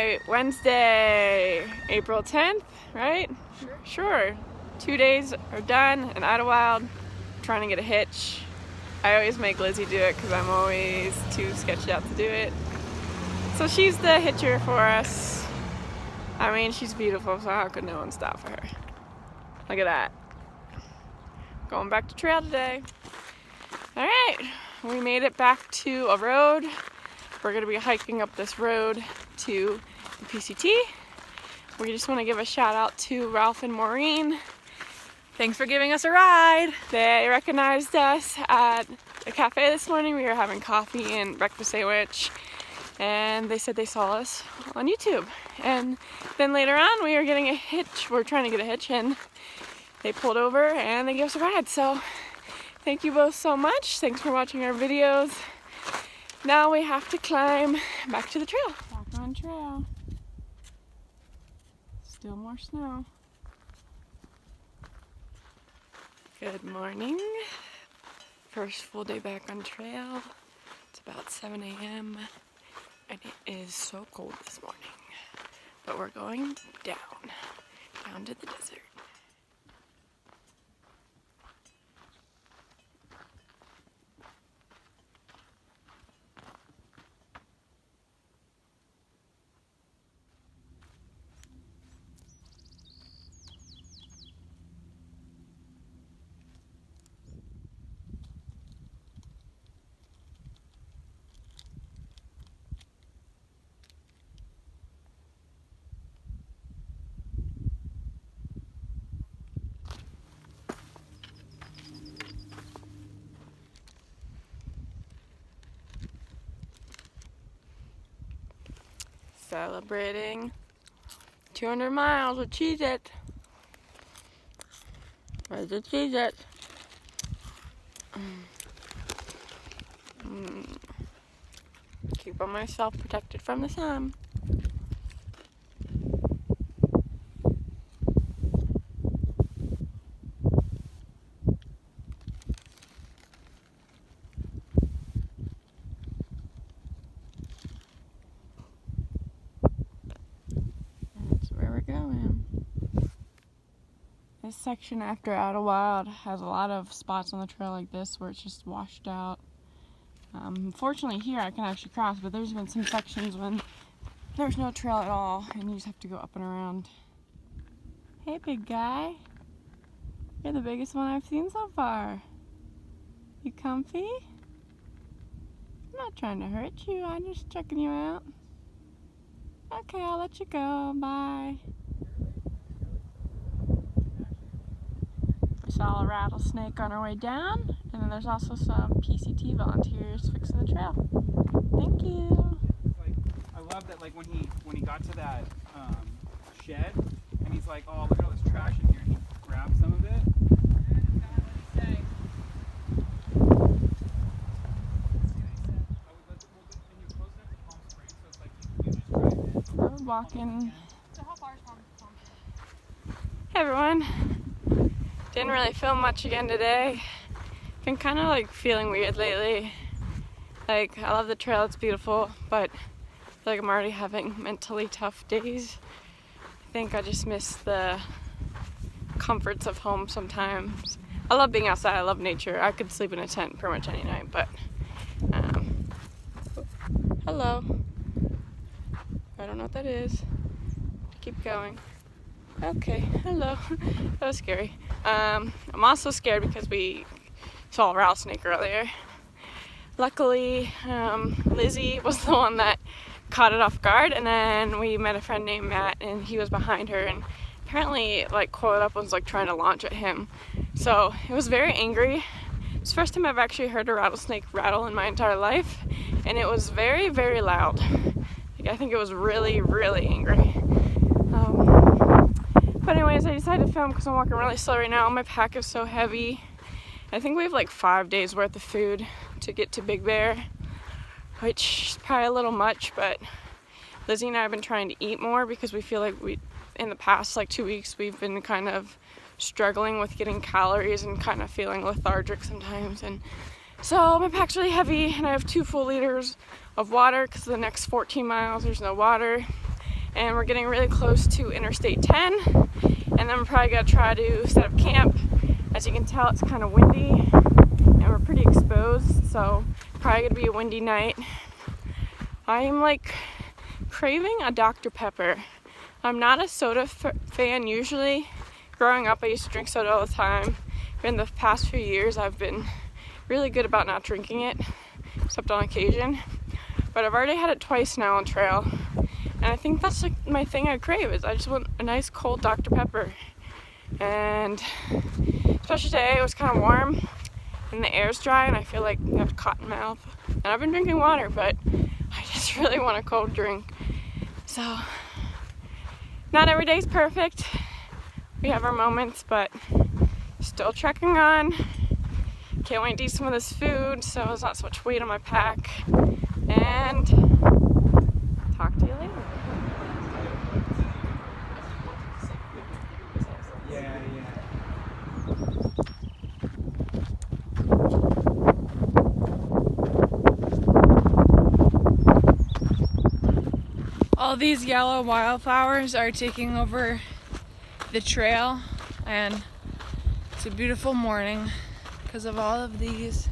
Alright, Wednesday, April 10th, right? Sure. 2 days are done in Idlewild. Trying to get a hitch. I always make Lizzy do it because I'm always too sketched out to do it. So she's the hitcher for us. I mean, she's beautiful, so how could no one stop for her? Look at that. Going back to trail today. Alright, we made it back to a road. We're going to be hiking up this road to the PCT. We just want to give a shout out to Ralph and Maureen. Thanks for giving us a ride. They recognized us at a cafe this morning. We were having coffee and breakfast sandwich, and they said they saw us on YouTube. And then later on, we were getting a hitch. We're trying to get a hitch, and they pulled over and they gave us a ride. So thank you both so much. Thanks for watching our videos. Now we have to climb back to the trail. Back on trail. Still more snow. Good morning. First full day back on trail. It's about 7 a.m. and it is so cold this morning. But we're going down to the desert. Celebrating 200 miles with Cheez-It. Where's the Cheez-It? Keeping myself protected from the sun. This section after Idlewild has a lot of spots on the trail like this where it's just washed out. Fortunately here I can actually cross, but there's been some sections when there's no trail at all and you just have to go up and around. Hey big guy, you're the biggest one I've seen so far. You comfy? I'm not trying to hurt you, I'm just checking you out. Okay, I'll let you go, bye. Saw a rattlesnake on our way down, and then there's also some PCT volunteers fixing the trail. Thank you. Like, I love that, like when he got to that shed, and he's like, "Oh, look at all this trash in here," and he grabbed some of it. We're walking. So how far is Palm Springs? Hey everyone. Didn't really film much again today. Been kind of like feeling weird lately. Like, I love the trail, it's beautiful, but I feel like I'm already having mentally tough days. I think I just miss the comforts of home sometimes. I love being outside, I love nature. I could sleep in a tent pretty much any night, but hello. I don't know what that is. Keep going. Okay, hello. That was scary. I'm also scared because we saw a rattlesnake earlier. Luckily, Lizzy was the one that caught it off guard, and then we met a friend named Matt, and he was behind her, and apparently, like, coiled up and was like trying to launch at him. So it was very angry. It's the first time I've actually heard a rattlesnake rattle in my entire life, and it was very, very loud. Like, I think it was really, really angry. But anyways, I decided to film because I'm walking really slow right now. My pack is so heavy. I think we have like 5 days worth of food to get to Big Bear, which is probably a little much, but Lizzy and I have been trying to eat more because we feel like in the past like 2 weeks, we've been kind of struggling with getting calories and kind of feeling lethargic sometimes. And so my pack's really heavy, and I have 2 full liters of water because the next 14 miles there's no water. and we're getting really close to Interstate 10, and then we're probably gonna try to set up camp. As you can tell, it's kind of windy and we're pretty exposed, so probably gonna be a windy night. I'm like craving a Dr. Pepper. I'm not a soda fan usually. Growing up, I used to drink soda all the time. In the past few years, I've been really good about not drinking it, except on occasion. But I've already had it twice now on trail, and I think that's like my thing I crave, is I just want a nice cold Dr. Pepper. And especially today, it was kind of warm and the air's dry and I feel like I have cotton mouth. And I've been drinking water, but I just really want a cold drink. So not every day's perfect. We have our moments, but still trekking on. Can't wait to eat some of this food so there's not so much weight on my pack. And talk to you later. All these yellow wildflowers are taking over the trail, and it's a beautiful morning because of all of these.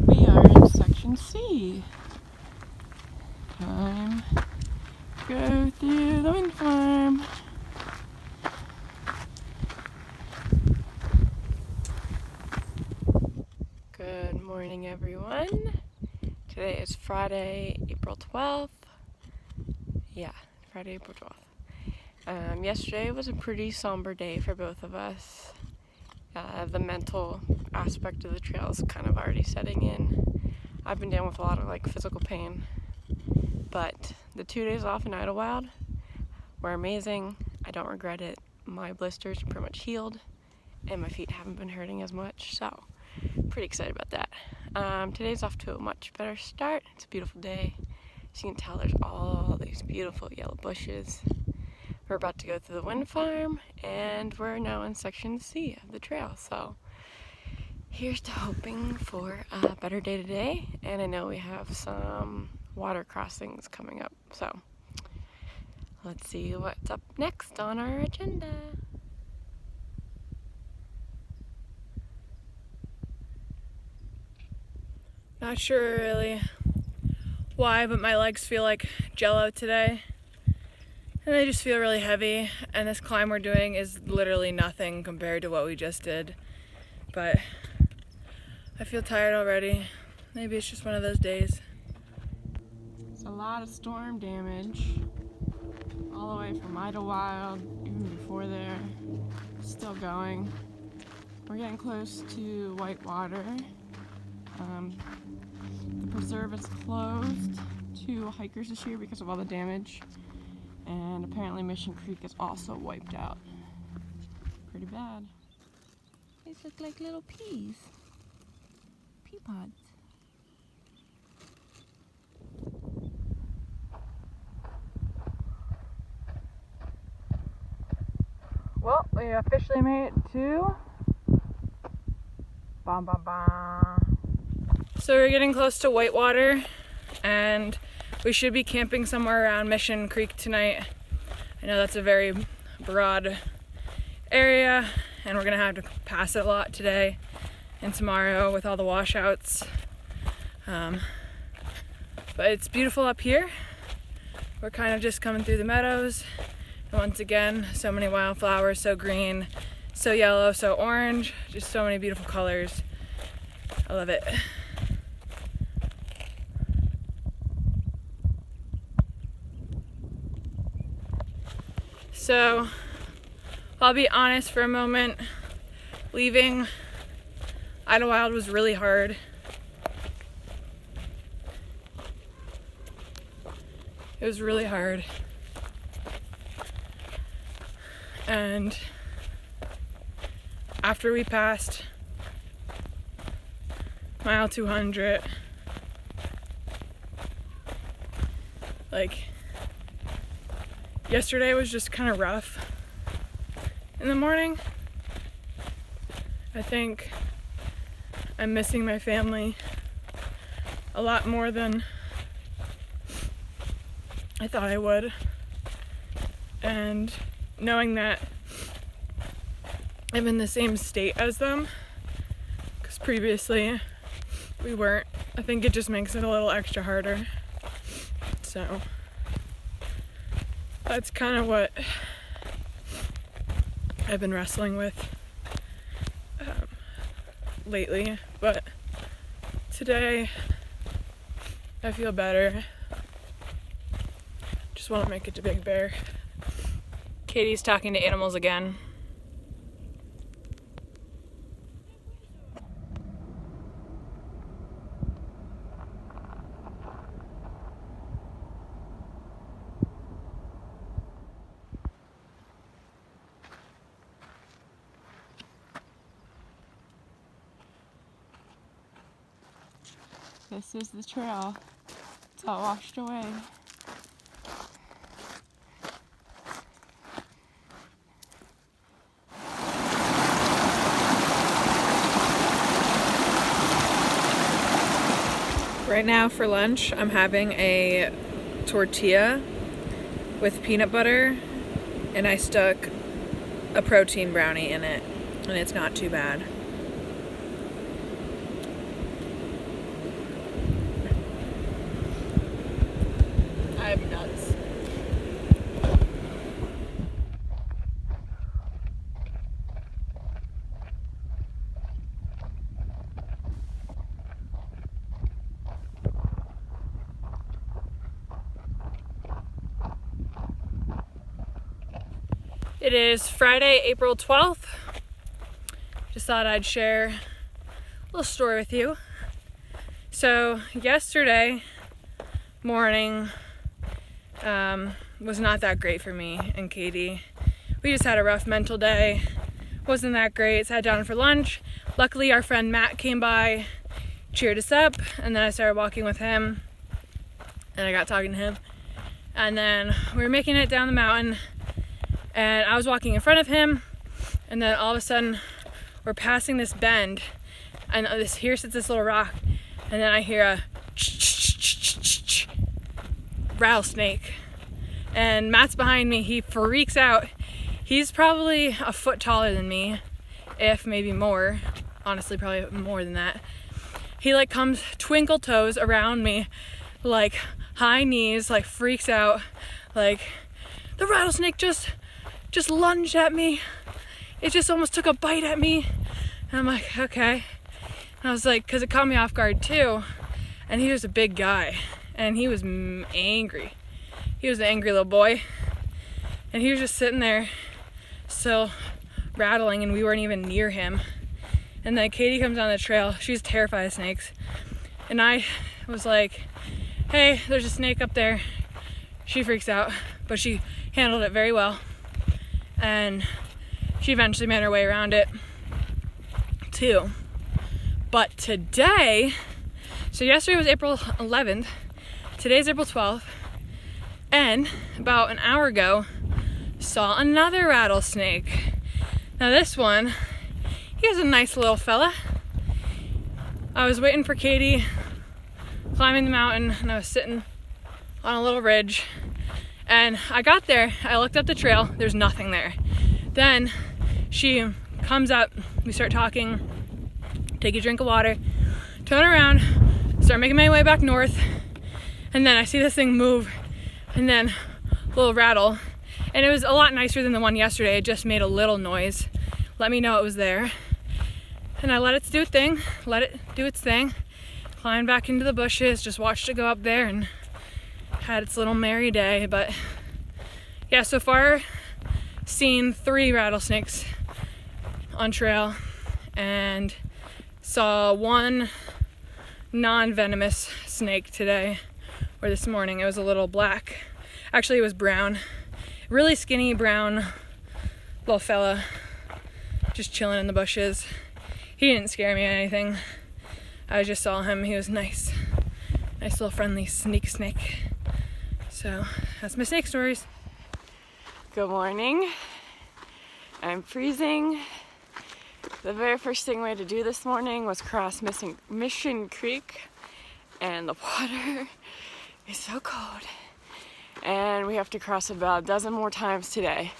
We are in section C. Time to go through the wind farm. Good morning, everyone. Today is Friday, April 12th. Yeah, Friday, April 12th. Yesterday was a pretty somber day for both of us. The mental aspect of the trail is kind of already setting in. I've been down with a lot of like physical pain, but the 2 days off in Idlewild were amazing. I don't regret it. My blisters are pretty much healed and my feet haven't been hurting as much, so pretty excited about that. Today's off to a much better start. It's a beautiful day. As you can tell, there's all these beautiful yellow bushes. We're about to go through the wind farm, and we're now in section C of the trail. So here's to hoping for a better day today. And I know we have some water crossings coming up. So let's see what's up next on our agenda. Not sure really why, but my legs feel like jello today. And they just feel really heavy, and this climb we're doing is literally nothing compared to what we just did. But I feel tired already. Maybe it's just one of those days. It's a lot of storm damage all the way from Idlewild, even before there. It's still going. We're getting close to Whitewater. The preserve is closed to hikers this year because of all the damage. And apparently Mission Creek is also wiped out. Pretty bad. These look like little peas. Pea pods. Well, we officially made it to So we're getting close to Whitewater, and we should be camping somewhere around Mission Creek tonight. I know that's a very broad area, and we're gonna have to pass it a lot today and tomorrow with all the washouts. But it's beautiful up here. We're kind of just coming through the meadows. And once again, so many wildflowers, so green, so yellow, so orange, just so many beautiful colors. I love it. So I'll be honest for a moment, leaving Idlewild was really hard. It was really hard. And after we passed mile 200, like, yesterday was just kind of rough in the morning. I think I'm missing my family a lot more than I thought I would. And knowing that I'm in the same state as them, because previously we weren't, I think it just makes it a little extra harder. So that's kind of what I've been wrestling with lately. But today I feel better. Just want to make it to Big Bear. Katie's talking to animals again. This is the trail. It's all washed away. Right now for lunch, I'm having a tortilla with peanut butter, and I stuck a protein brownie in it, and it's not too bad. I'm nuts. It is Friday, April 12th. Just thought I'd share a little story with you. So yesterday morning was not that great for me and Katie. We just had a rough mental day. Wasn't that great. Sat down for lunch. Luckily our friend Matt came by, cheered us up, and then I started walking with him and I got talking to him. And then we were making it down the mountain, and I was walking in front of him, and then all of a sudden we're passing this bend, and here sits this little rock, and then I hear a rattlesnake, and Matt's behind me. He freaks out. He's probably a foot taller than me, if maybe more. Honestly, probably more than that. He like comes twinkle toes around me, like high knees, like freaks out, like the rattlesnake just lunged at me. It just almost took a bite at me. And I'm like, okay. And I was like, because it caught me off guard too. And he was a big guy, and he was angry. He was an angry little boy, and he was just sitting there still rattling, and we weren't even near him. And then Katie comes down the trail. She's terrified of snakes, and I was like, hey, there's a snake up there. She freaks out, but she handled it very well, and she eventually made her way around it too. But today, so yesterday was April 11th, today's April 12th, and about an hour ago saw another rattlesnake. Now this one, he was a nice little fella. I was waiting for Katie, climbing the mountain, and I was sitting on a little ridge, and I got there, I looked up the trail, there's nothing there. Then she comes up, we start talking, take a drink of water, turn around, start making my way back north, and then I see this thing move, and then a little rattle, and it was a lot nicer than the one yesterday. It just made a little noise, let me know it was there, and I let it do its thing, climbed back into the bushes, just watched it go up there, and had its little merry day. But yeah, so far seen 3 rattlesnakes on trail, and saw 1 non-venomous snake today, or this morning. It was a little black, actually it was brown, really skinny brown little fella, just chilling in the bushes. He didn't scare me or anything. I just saw him. He was nice. Nice little friendly snake. So that's my snake stories. Good morning. I'm freezing. The very first thing we had to do this morning was cross Mission Creek, and the water is so cold. And we have to cross it about a dozen more times today.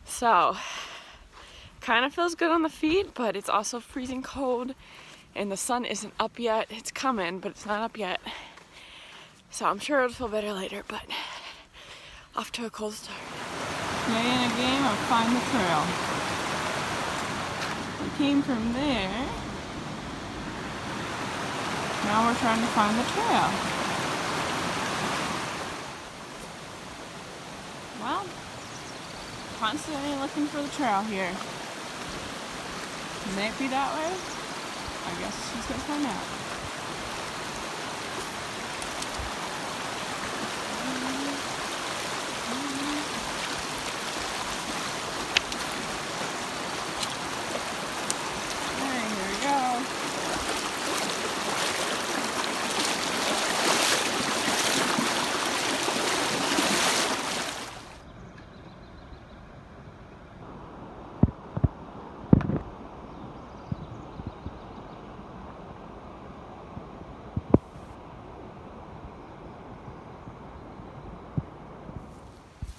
So, kind of feels good on the feet, but it's also freezing cold, and the sun isn't up yet. It's coming, but it's not up yet. So I'm sure it'll feel better later, but off to a cold start. Play in a game of Find the Trail. We came from there. Now we're trying to find the trail. Well, constantly looking for the trail here. May it be that way? I guess she's gonna find out.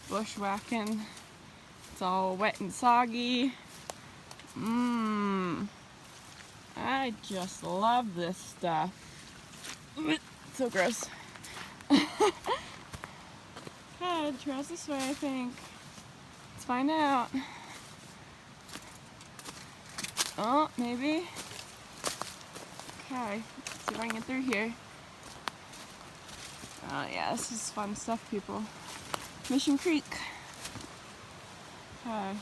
Bushwhacking. It's all wet and soggy. I just love this stuff. So gross. Okay, trail's this way, I think. Let's find out. Oh, maybe. Okay, let's see if I can get through here. Oh yeah, this is fun stuff, people. Mission Creek. Okay.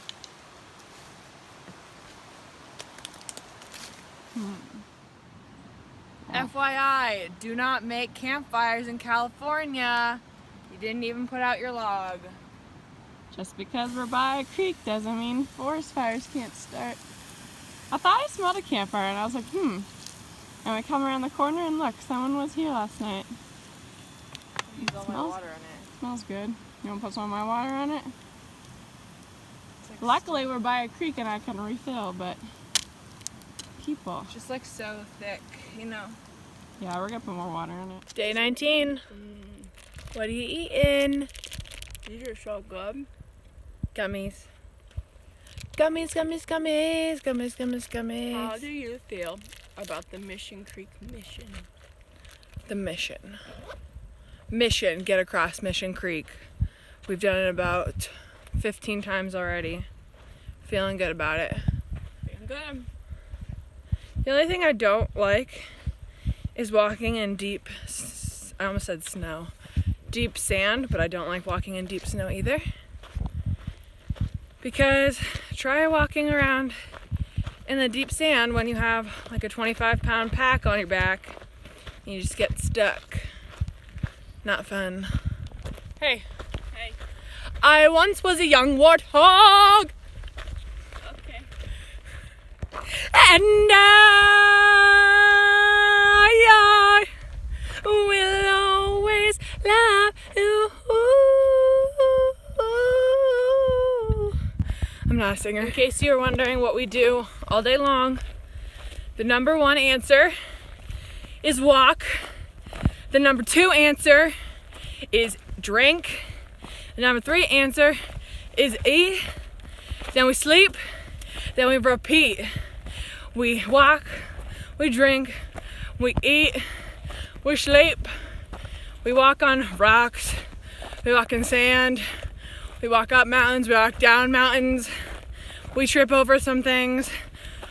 FYI, do not make campfires in California. You didn't even put out your log. Just because we're by a creek doesn't mean forest fires can't start. I thought I smelled a campfire and I was like, And we come around the corner and look, someone was here last night. Use all my water on it. Smells good. You want to put some of my water on it? Like luckily we're by a creek and I can refill, but people. Just like so thick, you know. Yeah, we're gonna put more water on it. Day 19. What are you eating? These are so good. Gummies. Gummies. How do you feel about the Mission Creek mission? The mission. Mission, get across Mission Creek. We've done it about 15 times already. Feeling good about it. Feeling good. The only thing I don't like is walking in deep, I almost said snow, deep sand, but I don't like walking in deep snow either. Because try walking around in the deep sand when you have like a 25-pound pack on your back and you just get stuck. Not fun. Hey. Hey. I once was a young warthog. Okay. And I will always love you. I'm not a singer. In case you're wondering what we do all day long, the number 1 answer is walk. The number 2 answer is drink. The number 3 answer is eat. Then we sleep. Then we repeat. We walk, we drink, we eat, we sleep, we walk on rocks, we walk in sand, we walk up mountains, we walk down mountains, we trip over some things,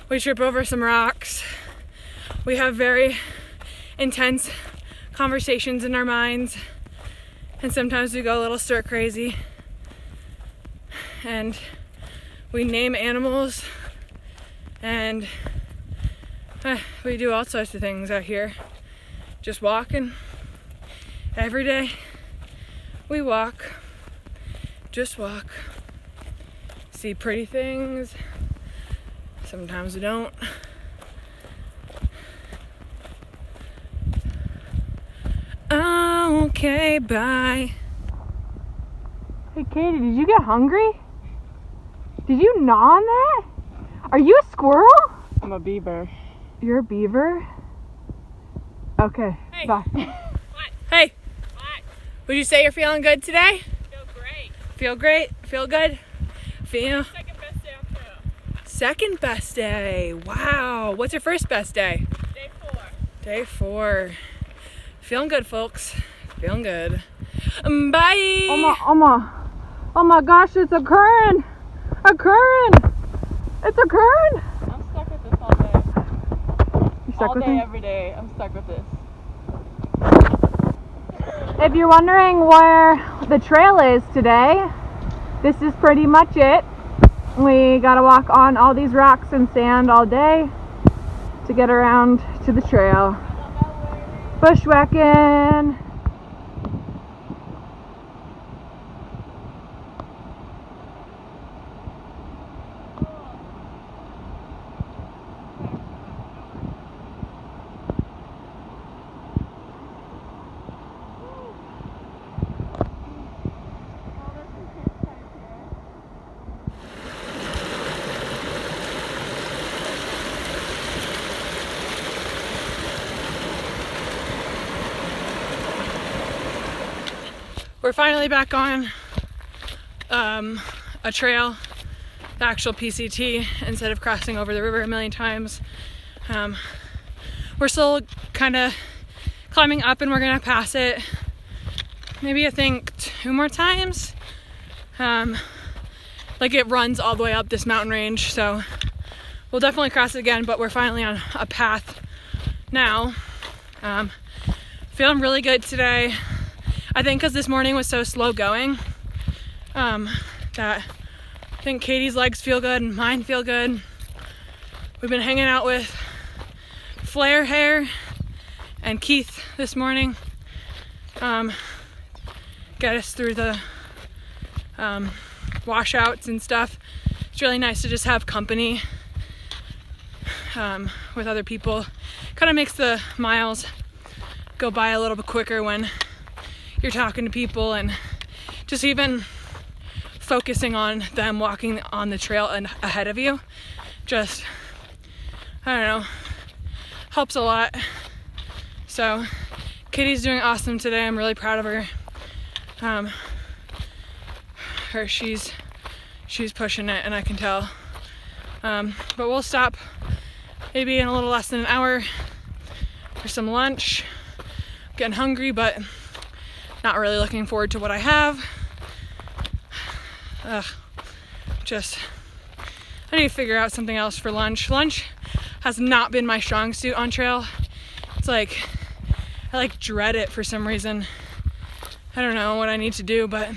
we trip over some rocks. We have very intense conversations in our minds, and sometimes we go a little stir crazy, and we name animals, and we do all sorts of things out here. Just walking. Every day we walk. Just walk. See pretty things. Sometimes we don't. Okay, bye. Hey Katie, did you get hungry? Did you gnaw on that? Are you a squirrel? I'm a beaver. You're a beaver? Okay, Hey. bye. What? Hey, What? would you say you're feeling good today? Feel great. Feel great? Feel good? Feel? Second best day on trail. Second best day. Wow. What's your first best day? Day 4. Day 4. Feeling good, folks. Feeling good. Bye. Oh my gosh, it's occurring. It's occurring. I'm stuck with this all day. You stuck All with day, me? every day. I'm stuck with this. If you're wondering where the trail is today, this is pretty much it. We gotta walk on all these rocks and sand all day to get around to the trail. Bushwhacking. We're finally back on a trail, the actual PCT, instead of crossing over the river a million times. We're still kind of climbing up and we're gonna pass it maybe I think 2 more times. Like it runs all the way up this mountain range, so we'll definitely cross it again, but we're finally on a path now. Feeling really good today. I think because this morning was so slow going, that I think Katie's legs feel good and mine feel good. We've been hanging out with Flare Hair and Keith this morning. Get us through the washouts and stuff. It's really nice to just have company with other people. Kind of makes the miles go by a little bit quicker when you're talking to people and just even focusing on them walking on the trail and ahead of you. Just, I don't know, helps a lot. So Katie's doing awesome today. I'm really proud of her. She's pushing it, and I can tell. But we'll stop maybe in a little less than an hour for some lunch. Getting hungry, but not really looking forward to what I have. I need to figure out something else for lunch. Lunch has not been my strong suit on trail. It's like, I like dread it for some reason. I don't know what I need to do, but I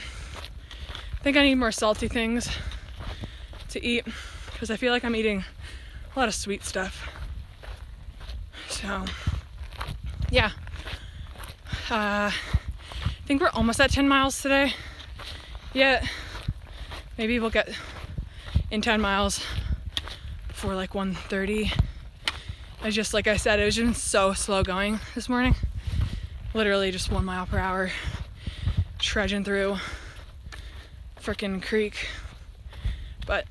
think I need more salty things to eat because I feel like I'm eating a lot of sweet stuff. So, yeah. I think we're almost at 10 miles today. Yet, maybe we'll get in 10 miles before like 1:30. Just like I said, it was just so slow going this morning. Literally just 1 mile per hour, trudging through frickin' creek. But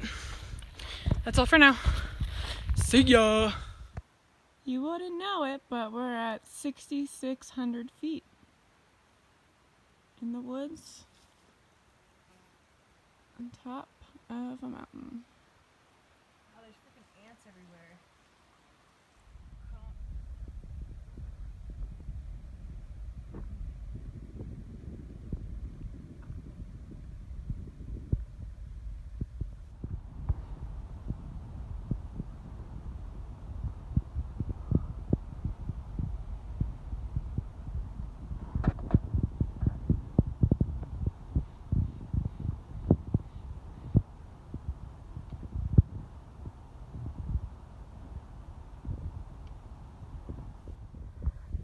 that's all for now. See ya! You wouldn't know it, but we're at 6,600 feet in the woods on top of a mountain. Oh, there's freaking ants everywhere.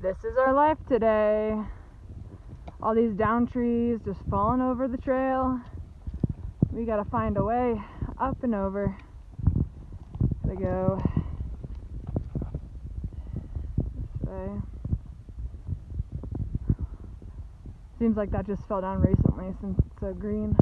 This is our life today. All these down trees just falling over the trail. We gotta find a way up and over. Gotta go this way. Seems like that just fell down recently since it's so green.